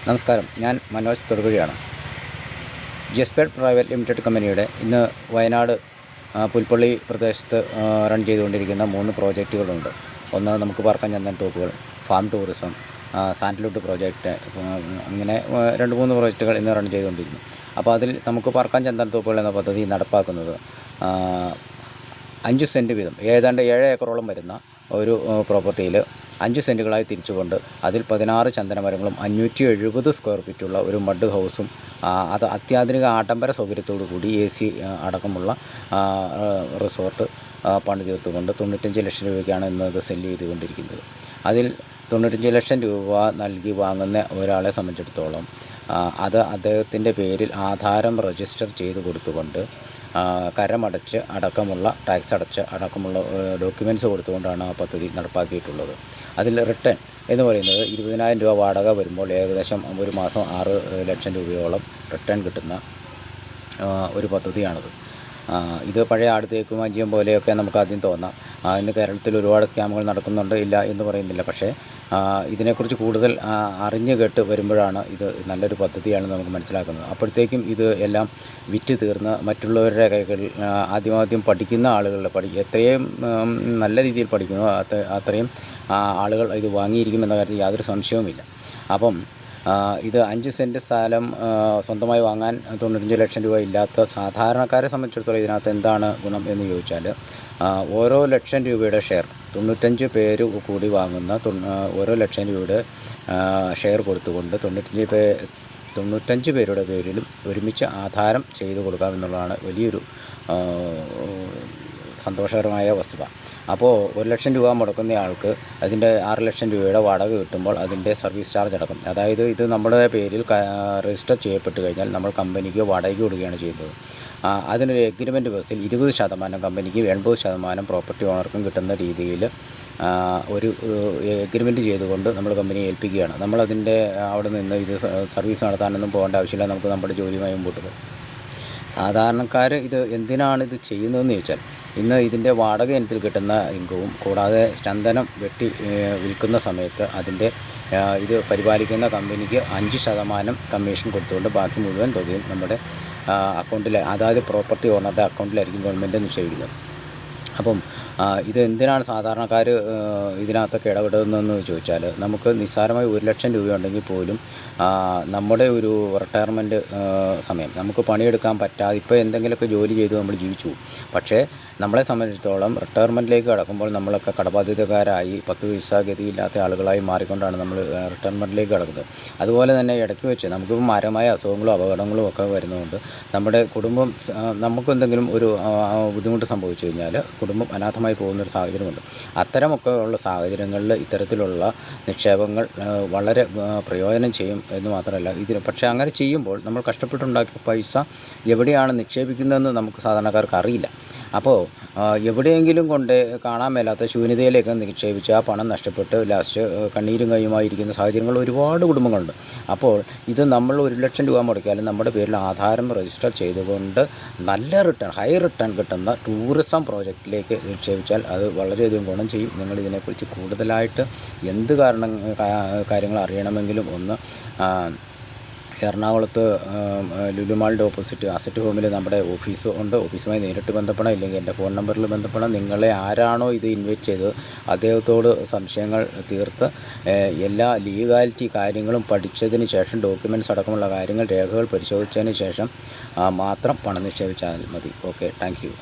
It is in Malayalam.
നമസ്കാരം, ഞാൻ മനോജ് തൊടുപുഴയാണ്. ജസ്പേഡ് പ്രൈവറ്റ് ലിമിറ്റഡ് കമ്പനിയുടെ ഇന്ന് വയനാട് പുൽപ്പള്ളി പ്രദേശത്ത് റൺ ചെയ്തുകൊണ്ടിരിക്കുന്ന 3 പ്രോജക്റ്റുകളുണ്ട്. ഒന്ന് നമുക്ക് പാർക്കാൻ ചന്ദനത്തോപ്പുകൾ, ഫാം ടൂറിസം, സാൻഡൽവുഡ് പ്രോജക്റ്റ്, ഇങ്ങനെ 2-3 പ്രോജക്റ്റുകൾ ഇന്ന് റൺ ചെയ്തുകൊണ്ടിരിക്കുന്നു. അപ്പോൾ അതിൽ നമുക്ക് പാർക്കാൻ ചന്ദനത്തോപ്പുകൾ എന്ന പദ്ധതി നടപ്പാക്കുന്നത് 5 സെൻറ്റ് വീതം ഏതാണ്ട് 7 ഏക്കറോളം വരുന്ന ഒരു പ്രോപ്പർട്ടിയിൽ 5 സെൻറ്റുകളായി തിരിച്ചുകൊണ്ട് അതിൽ 16 ചന്ദനമരങ്ങളും 570 സ്ക്വയർ ഫീറ്റുള്ള ഒരു മഡ് ഹൗസും അത് അത്യാധുനിക ആഡംബര സൗകര്യത്തോടു കൂടി AC അടക്കമുള്ള റിസോർട്ട് പണി തീർത്തുകൊണ്ട് 95 ലക്ഷം രൂപയ്ക്കാണ് ഇന്നത് സെല്ല് ചെയ്തുകൊണ്ടിരിക്കുന്നത്. അതിൽ 95 ലക്ഷം രൂപ നൽകി വാങ്ങുന്ന ഒരാളെ സംബന്ധിച്ചിടത്തോളം അത് അദ്ദേഹത്തിൻ്റെ പേരിൽ ആധാരം രജിസ്റ്റർ ചെയ്ത് കൊടുത്തുകൊണ്ട് കരമടച്ച് അടക്കമുള്ള ടാക്സ് അടച്ച് അടക്കമുള്ള ഡോക്യുമെൻറ്റ്സ് കൊടുത്തുകൊണ്ടാണ് ആ പദ്ധതി നടപ്പാക്കിയിട്ടുള്ളത്. അതിൽ റിട്ടേൺ എന്ന് പറയുന്നത് 20,000 രൂപ വാടക വരുമ്പോൾ ഏകദേശം ഒരു മാസം 6 ലക്ഷം രൂപയോളം റിട്ടേൺ കിട്ടുന്ന ഒരു പദ്ധതിയാണിത്. ഇത് പഴയ ആടുതേക്കും വഞ്ചിയം പോലെയൊക്കെ നമുക്ക് ആദ്യം തോന്നാം. ഇന്ന് കേരളത്തിൽ ഒരുപാട് സ്കാമുകൾ നടക്കുന്നുണ്ട്, ഇല്ല എന്ന് പറയുന്നില്ല. പക്ഷേ ഇതിനെക്കുറിച്ച് കൂടുതൽ അറിഞ്ഞു കേട്ട് വരുമ്പോഴാണ് ഇത് നല്ലൊരു പദ്ധതിയാണെന്ന് നമുക്ക് മനസ്സിലാക്കുന്നത്. അപ്പോഴത്തേക്കും ഇത് എല്ലാം വിറ്റ് തീർന്ന് മറ്റുള്ളവരുടെ കൈകളിൽ ആദ്യം പഠിക്കുന്ന ആളുകളുടെ എത്രയും നല്ല രീതിയിൽ പഠിക്കുന്നു അത്രയും ആളുകൾ ഇത് വാങ്ങിയിരിക്കുമെന്ന കാര്യത്തിൽ യാതൊരു സംശയവുമില്ല. അപ്പം ഇത് 5 സെൻറ്റ് സ്ഥലം സ്വന്തമായി വാങ്ങാൻ 95 ലക്ഷം രൂപ ഇല്ലാത്ത സാധാരണക്കാരെ സംബന്ധിച്ചിടത്തോളം ഇതിനകത്ത് എന്താണ് ഗുണം എന്ന് ചോദിച്ചാൽ, ഓരോ ലക്ഷം രൂപയുടെ ഷെയർ 95 പേര് കൂടി വാങ്ങുന്ന ഓരോ ലക്ഷം രൂപയുടെ ഷെയർ കൊടുത്തുകൊണ്ട് 95 പേരുടെ പേരിലും ഒരുമിച്ച് ആധാരം ചെയ്തു കൊടുക്കാമെന്നുള്ളതാണ് വലിയൊരു സന്തോഷകരമായ വസ്തുത. അപ്പോൾ 1 ലക്ഷം രൂപ മുടക്കുന്ന ആൾക്ക് അതിൻ്റെ 6 ലക്ഷം രൂപയുടെ വാടക കിട്ടുമ്പോൾ അതിൻ്റെ സർവീസ് ചാർജ് അടക്കം, അതായത് ഇത് നമ്മുടെ പേരിൽ രജിസ്റ്റർ ചെയ്യപ്പെട്ട് കഴിഞ്ഞാൽ നമ്മൾ കമ്പനിക്ക് വാടകയ്ക്ക് കൊടുക്കുകയാണ് ചെയ്യുന്നത്. അതിനൊരു എഗ്രിമെൻറ്റ് ബേസിൽ 20% കമ്പനിക്കും 80% പ്രോപ്പർട്ടി ഓണർക്കും കിട്ടുന്ന രീതിയിൽ ഒരു എഗ്രിമെൻറ്റ് ചെയ്തുകൊണ്ട് നമ്മൾ കമ്പനിയെ ഏൽപ്പിക്കുകയാണ്. നമ്മളതിൻ്റെ അവിടെ നിന്ന് ഇത് സർവീസ് നടത്താനൊന്നും പോകേണ്ട ആവശ്യമില്ല. നമുക്ക് നമ്മുടെ ജോലിയുമായി മുമ്പോട്ട് പോകും. സാധാരണക്കാർ ഇത് എന്തിനാണ് ഇത് ചെയ്യുന്നതെന്ന് ചോദിച്ചാൽ, ഇന്ന് ഇതിൻ്റെ വാടക ഇനത്തിൽ കിട്ടുന്ന ഇൻകവും കൂടാതെ ചന്ദനം വെട്ടി വിൽക്കുന്ന സമയത്ത് അതിൻ്റെ ഇത് പരിപാലിക്കുന്ന കമ്പനിക്ക് 5% കമ്മീഷൻ കൊടുത്തുകൊണ്ട് ബാക്കി മുഴുവൻ തുകയും നമ്മുടെ അക്കൗണ്ടിൽ, അതായത് പ്രോപ്പർട്ടി ഓണറുടെ അക്കൗണ്ടിലായിരിക്കും ഗവൺമെൻറ് നിക്ഷേപിക്കുന്നത്. അപ്പം ഇത് എന്തിനാണ് സാധാരണക്കാർ ഇതിനകത്തൊക്കെ ഇടപെടുന്നതെന്ന് ചോദിച്ചാൽ, നമുക്ക് നിസ്സാരമായി 1 ലക്ഷം രൂപ ഉണ്ടെങ്കിൽ പോലും നമ്മുടെ ഒരു റിട്ടയർമെൻറ്റ് സമയം നമുക്ക് പണിയെടുക്കാൻ പറ്റാതെ ഇപ്പോൾ എന്തെങ്കിലുമൊക്കെ ജോലി ചെയ്ത് നമ്മൾ ജീവിച്ചു പോകും. പക്ഷേ നമ്മളെ സംബന്ധിച്ചിടത്തോളം റിട്ടയർമെൻറ്റിലേക്ക് കടക്കുമ്പോൾ നമ്മളൊക്കെ കടബാധ്യതക്കാരായി 10 പൈസ ഗതിയില്ലാത്ത ആളുകളായി മാറിക്കൊണ്ടാണ് നമ്മൾ റിട്ടയർമെൻറ്റിലേക്ക് കടക്കുന്നത്. അതുപോലെ തന്നെ ഇടയ്ക്ക് വെച്ച് നമുക്കിപ്പോൾ മാരകമായ അസുഖങ്ങളും അപകടങ്ങളും ഒക്കെ വരുന്നതുകൊണ്ട് നമ്മുടെ കുടുംബം, നമുക്കെന്തെങ്കിലും ഒരു ബുദ്ധിമുട്ട് സംഭവിച്ചു കഴിഞ്ഞാൽ കുടുംബം അനാഥമായി പോകുന്നൊരു സാഹചര്യമുണ്ട്. അത്തരമൊക്കെ ഉള്ള സാഹചര്യങ്ങളിൽ ഇത്തരത്തിലുള്ള നിക്ഷേപങ്ങൾ വളരെ പ്രയോജനം ചെയ്യും എന്ന് മാത്രമല്ല, പക്ഷേ അങ്ങനെ ചെയ്യുമ്പോൾ നമ്മൾ കഷ്ടപ്പെട്ടുണ്ടാക്കിയ പൈസ എവിടെയാണ് നിക്ഷേപിക്കുന്നതെന്ന് നമുക്ക് സാധാരണക്കാർക്ക് അറിയില്ല. അപ്പോൾ എവിടെയെങ്കിലും കൊണ്ട് കാണാൻ മേലാത്ത ശൂന്യതയിലേക്ക് നിക്ഷേപിച്ച് ആ പണം നഷ്ടപ്പെട്ട് ലാസ്റ്റ് കണ്ണീരും കയ്യുമായിരിക്കുന്ന സാഹചര്യങ്ങൾ ഒരുപാട് കുടുംബങ്ങളുണ്ട്. അപ്പോൾ ഇത് നമ്മൾ 1 ലക്ഷം രൂപ മുടക്കിയാലും നമ്മുടെ പേരിൽ ആധാരം രജിസ്റ്റർ ചെയ്തുകൊണ്ട് നല്ല റിട്ടേൺ, ഹൈ റിട്ടേൺ കിട്ടുന്ന ടൂറിസം പ്രോജക്റ്റിലേക്ക് നിക്ഷേപിച്ചാൽ അത് വളരെയധികം ഗുണം ചെയ്യും. നിങ്ങളിതിനെക്കുറിച്ച് കൂടുതലായിട്ട് എന്ത് കാര്യങ്ങൾ അറിയണമെങ്കിലും ഒന്ന് എറണാകുളത്ത് ലുലുമാളിൻ്റെ ഓപ്പോസിറ്റ് അസറ്റ് ഹോമിൽ നമ്മുടെ ഓഫീസ് ഉണ്ട്. ഓഫീസുമായി നേരിട്ട് ബന്ധപ്പെടാം, ഇല്ലെങ്കിൽ എൻ്റെ ഫോൺ നമ്പറിൽ ബന്ധപ്പെടാം. നിങ്ങളെ ആരാണോ ഇത് ഇൻവൈറ്റ് ചെയ്തത് അദ്ദേഹത്തോട് സംശയങ്ങൾ തീർത്ത് എല്ലാ ലീഗാലിറ്റി കാര്യങ്ങളും പഠിച്ചതിന് ശേഷം ഡോക്യുമെൻറ്റ്സ് അടക്കമുള്ള കാര്യങ്ങൾ, രേഖകൾ പരിശോധിച്ചതിന് ശേഷം മാത്രം പണം നിക്ഷേപിച്ചാൽ മതി. Okay, thank you.